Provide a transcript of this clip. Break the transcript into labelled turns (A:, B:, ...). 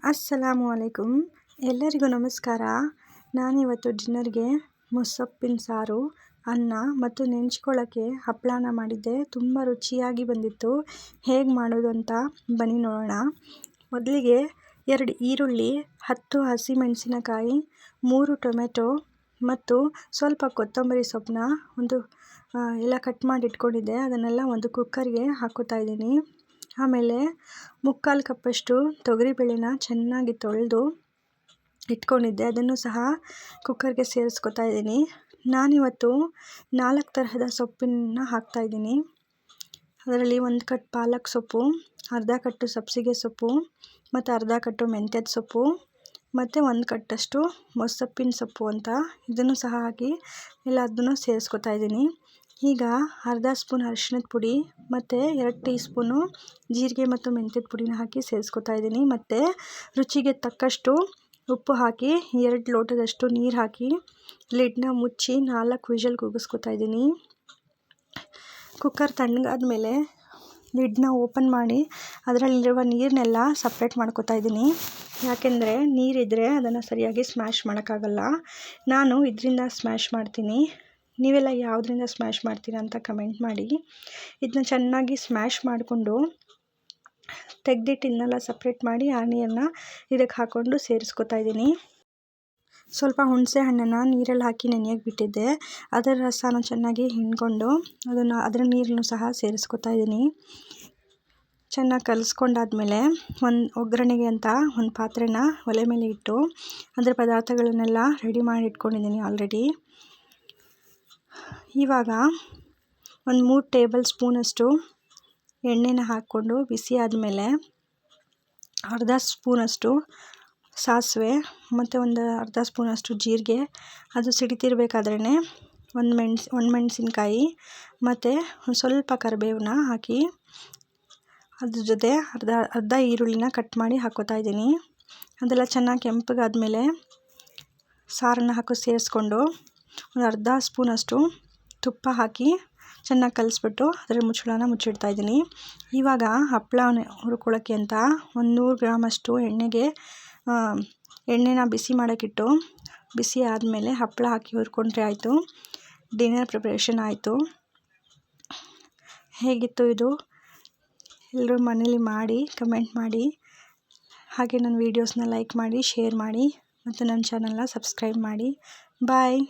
A: ಅಸ್ಸಲಾಮು ಅಲೈಕುಮ್. ಎಲ್ಲರಿಗೂ ನಮಸ್ಕಾರ. ನಾನಿವತ್ತು ಡಿನ್ನರ್ಗೆ ಮುಸ್ಸೊಪ್ಪಿನ ಸಾರು, ಅನ್ನ ಮತ್ತು ನೆಂಚ್ಕೊಳ್ಳೋಕ್ಕೆ ಹಪ್ಪಳನ ಮಾಡಿದ್ದೆ. ತುಂಬ ರುಚಿಯಾಗಿ ಬಂದಿತ್ತು. ಹೇಗೆ ಮಾಡೋದು ಅಂತ ಬನ್ನಿ ನೋಡೋಣ. ಮೊದಲಿಗೆ 2 ಈರುಳ್ಳಿ, 10 ಹಸಿಮೆಣಸಿನಕಾಯಿ, 3 ಟೊಮೆಟೊ ಮತ್ತು ಸ್ವಲ್ಪ ಕೊತ್ತಂಬರಿ ಸೊಪ್ಪನ್ನ ಎಲ್ಲ ಕಟ್ ಮಾಡಿ ಇಟ್ಕೊಂಡಿದ್ದೆ. ಅದನ್ನೆಲ್ಲ ಒಂದು ಕುಕ್ಕರ್ಗೆ ಹಾಕೋತಾ ಇದ್ದೀನಿ. ಆಮೇಲೆ 3/4 ಕಪ್ಪಷ್ಟು ತೊಗರಿಬೇಳೆನ ಚೆನ್ನಾಗಿ ತೊಳೆದು ಇಟ್ಕೊಂಡಿದ್ದೆ. ಅದನ್ನು ಸಹ ಕುಕ್ಕರ್ಗೆ ಸೇರಿಸ್ಕೊತಾ ಇದ್ದೀನಿ. ನಾನಿವತ್ತು 4 ತರಹದ ಸೊಪ್ಪನ್ನು ಹಾಕ್ತಾಯಿದ್ದೀನಿ. ಅದರಲ್ಲಿ 1 ಕಟ್ ಪಾಲಕ್ ಸೊಪ್ಪು, ಅರ್ಧ ಕಟ್ಟು ಸಬ್ಬಸಿಗೆ ಸೊಪ್ಪು ಮತ್ತು ಅರ್ಧ ಕಟ್ಟು ಮೆಂತ್ಯದ ಸೊಪ್ಪು ಮತ್ತು 1 ಕಟ್ಟಷ್ಟು ಮುಸ್ಸೊಪ್ಪಿನ ಸೊಪ್ಪು ಅಂತ ಇದನ್ನು ಸಹ ಹಾಕಿ ಎಲ್ಲದನ್ನು ಸೇರಿಸ್ಕೊತಾ ಇದ್ದೀನಿ. ಈಗ ಅರ್ಧ ಸ್ಪೂನ್ ಅರಿಶಿಣದ ಪುಡಿ ಮತ್ತು 2 ಟೀ ಸ್ಪೂನು ಜೀರಿಗೆ ಮತ್ತು ಮೆಂತ್ಯದ ಪುಡಿನ ಹಾಕಿ ಸೇರಿಸ್ಕೊತಾ ಇದ್ದೀನಿ. ಮತ್ತು ರುಚಿಗೆ ತಕ್ಕಷ್ಟು ಉಪ್ಪು ಹಾಕಿ 2 ಲೋಟದಷ್ಟು ನೀರು ಹಾಕಿ ಲಿಡ್ನ ಮುಚ್ಚಿ 4 ವಿಷಲ್ ಕೂಗಿಸ್ಕೊತಾ ಇದ್ದೀನಿ. ಕುಕ್ಕರ್ ತಣ್ಣಗಾದ ಮೇಲೆ ಲಿಡ್ನ ಓಪನ್ ಮಾಡಿ ಅದರಲ್ಲಿರುವ ನೀರನ್ನೆಲ್ಲ ಸಪ್ರೇಟ್ ಮಾಡ್ಕೊತಾ ಇದ್ದೀನಿ. ಯಾಕೆಂದರೆ ನೀರಿದ್ದರೆ ಅದನ್ನು ಸರಿಯಾಗಿ ಸ್ಮ್ಯಾಶ್ ಮಾಡೋಕ್ಕಾಗಲ್ಲ. ನಾನು ಇದರಿಂದ ಸ್ಮ್ಯಾಶ್ ಮಾಡ್ತೀನಿ. ನೀವೆಲ್ಲ ಯಾವುದರಿಂದ ಸ್ಮ್ಯಾಶ್ ಮಾಡ್ತೀರಾ ಅಂತ ಕಮೆಂಟ್ ಮಾಡಿ. ಇದನ್ನ ಚೆನ್ನಾಗಿ ಸ್ಮ್ಯಾಶ್ ಮಾಡಿಕೊಂಡು ತೆಗೆದಿಟ್ಟು ಇದನ್ನೆಲ್ಲ ಸಪ್ರೇಟ್ ಮಾಡಿ ಆ ನೀರನ್ನು ಇದಕ್ಕೆ ಹಾಕ್ಕೊಂಡು ಸೇರಿಸ್ಕೊತಾ ಇದ್ದೀನಿ. ಸ್ವಲ್ಪ ಹುಣಸೆ ಹಣ್ಣನ್ನು ನೀರಲ್ಲಿ ಹಾಕಿ ನೆನೆಯೋಕ್ಕೆ ಬಿಟ್ಟಿದ್ದೆ. ಅದರ ರಸನ ಚೆನ್ನಾಗಿ ಹಿಂಡ್ಕೊಂಡು ಅದರ ನೀರನ್ನು ಸಹ ಸೇರಿಸ್ಕೊತಾ ಇದ್ದೀನಿ. ಚೆನ್ನಾಗಿ ಕಲಿಸ್ಕೊಂಡಾದ್ಮೇಲೆ ಒಗ್ಗರಣೆಗೆ ಅಂತ ಒಂದು ಪಾತ್ರೆನ ಒಲೆ ಮೇಲೆ ಇಟ್ಟು ಅದರ ಪದಾರ್ಥಗಳನ್ನೆಲ್ಲ ರೆಡಿ ಮಾಡಿ ಇಟ್ಕೊಂಡಿದ್ದೀನಿ ಆಲ್ರೆಡಿ. ಇವಾಗ 3 ಟೇಬಲ್ ಸ್ಪೂನಷ್ಟು ಎಣ್ಣೆನ ಹಾಕ್ಕೊಂಡು ಬಿಸಿ ಆದಮೇಲೆ ಅರ್ಧ ಸ್ಪೂನಷ್ಟು ಸಾಸಿವೆ ಮತ್ತು ಅರ್ಧ ಸ್ಪೂನಷ್ಟು ಜೀರಿಗೆ, ಅದು ಸಿಡಿತಿರ್ಬೇಕಾದ್ರೇ ಒಣಮೆಣಸಿನ್ಕಾಯಿ ಮತ್ತು ಸ್ವಲ್ಪ ಕರಿಬೇವನ್ನ ಹಾಕಿ ಅದ್ರ ಜೊತೆ ಅರ್ಧ ಈರುಳ್ಳಿನ ಕಟ್ ಮಾಡಿ ಹಾಕ್ಕೋತಾ ಇದ್ದೀನಿ. ಅದೆಲ್ಲ ಚೆನ್ನಾಗಿ ಕೆಂಪಗಾದ್ಮೇಲೆ ಸಾರನ್ನು ಹಾಕಿ ಸೇರಿಸ್ಕೊಂಡು ಅರ್ಧ ಸ್ಪೂನಷ್ಟು ತುಪ್ಪ ಹಾಕಿ ಚೆನ್ನಾಗಿ ಕಲಿಸ್ಬಿಟ್ಟು ಅದರ ಮುಚ್ಚಳನ ಮುಚ್ಚಿಡ್ತಾ ಇದ್ದೀನಿ. ಇವಾಗ ಹಪ್ಪಳ ಹುರ್ಕೊಳ್ಳೋಕ್ಕೆ ಅಂತ 100 ಗ್ರಾಮಷ್ಟು ಎಣ್ಣೆನ ಬಿಸಿ ಮಾಡೋಕ್ಕಿಟ್ಟು ಬಿಸಿ ಆದಮೇಲೆ ಹಪ್ಪಳ ಹಾಕಿ ಹುರ್ಕೊಂಡ್ರೆ ಆಯಿತು. ಡಿನ್ನರ್ ಪ್ರಿಪ್ರೇಷನ್ ಆಯಿತು. ಹೇಗಿತ್ತು ಇದು? ಎಲ್ಲರೂ ಮನೇಲಿ ಮಾಡಿ ಕಮೆಂಟ್ ಮಾಡಿ. ಹಾಗೆ ನನ್ನ ವೀಡಿಯೋಸ್ನ ಲೈಕ್ ಮಾಡಿ, ಶೇರ್ ಮಾಡಿ ಮತ್ತು ನನ್ನ ಚಾನಲ್ನ ಸಬ್ಸ್ಕ್ರೈಬ್ ಮಾಡಿ. ಬಾಯ್.